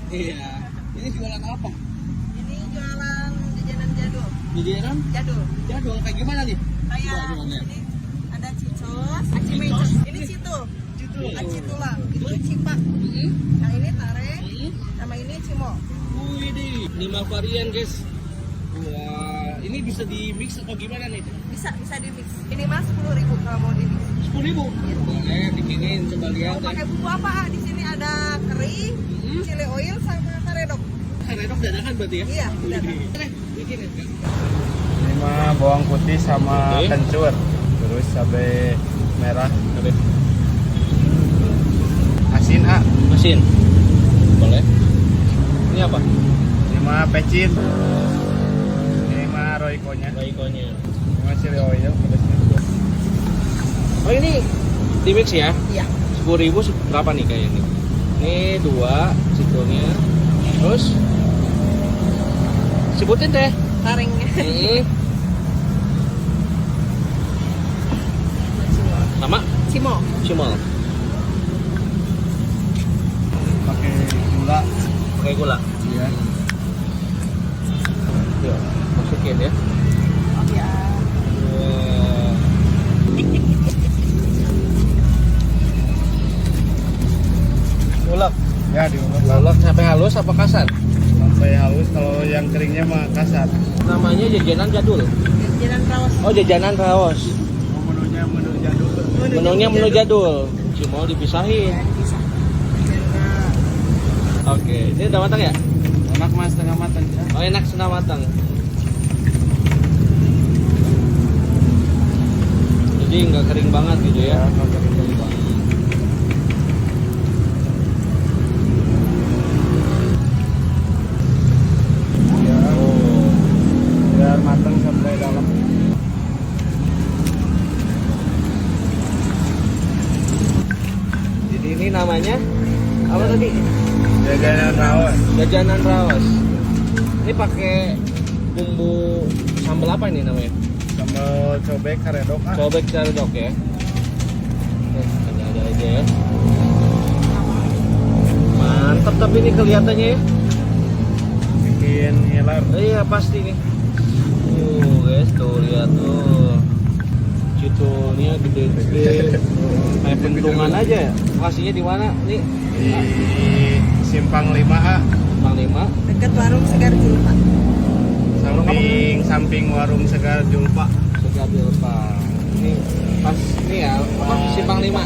Iya. Ini jualan apa? Ini jualan jajanan jadul. Jajanan? Jadul. Jadul kayak gimana nih? Kayak Coba jualannya. ini ada cicos, aci mencos. Ini citul. Aci tulang. Itu cipak. Yang ini tare. Sama ini cimo. Wih deh, 5 varian guys. Wah, ini bisa di mix atau gimana nih? Bisa di mix. Ini mas 10.000 kalau mau di mix. 10.000. Boleh bikinin, coba lihat. Mau pakai bumbu apa? Di sini ada kari, chili oil sama karedok. Karedok dadakan berarti ya? Iya, dadakan. Oke, bikinin kan. Ini mah bawang putih sama Oke. kencur, terus cabai merah, Oke. asin A. Mesin. Boleh. Ini apa? Ini mah pecin. Ini mah royconya. Baikonya. Ini mah chili oil pedasnya. Oh ini di mix ya? Iya. 10.000 berapa nih kayak ini? Ini 2 citulnya. Terus sebutin deh. Taring. Hmm. Sama Cimo. cimol. Pakai gula. Pakai gula. Iya. Yuk, masukin ya. Oh ya. Wah. Ulek. Ya diulek Ulek sampai halus apa kasar? sampai halus. Kalau yang keringnya mah kasar. Namanya jajanan jadul. Jajanan rawas. Oh, jajanan raos. Oh, menunya menu jadul. Menunya menu jadul. Cimol dipisahin. Ya, bisa. Oke, ini udah matang ya? Enak mas, setengah matang. Oh, enak setengah matang. Jadi nggak kering banget gitu ya? nggak kering banget. Ya, Oh. biar matang sampai dalam. Jadi ini namanya apa tadi? Jajanan rawon. Jajanan raos. Ini pakai bumbu sambal apa ini namanya? Sambal cobek karedok. Cobek caredok ya. Ada aja ya. Mantap tapi ini kelihatannya ya. Bikin ngiler. Iya pasti nih. Guys tuh lihat tuh. Citulnya gede-gede. Kayak pentungan aja ya. Lokasinya di mana? Nih. Di Simpang 5A, Bang 5. Dekat warung Segar Julpa. samping warung Segar Julpa. Segar Julpa. Ini pas ini ya, apa Simpang 5.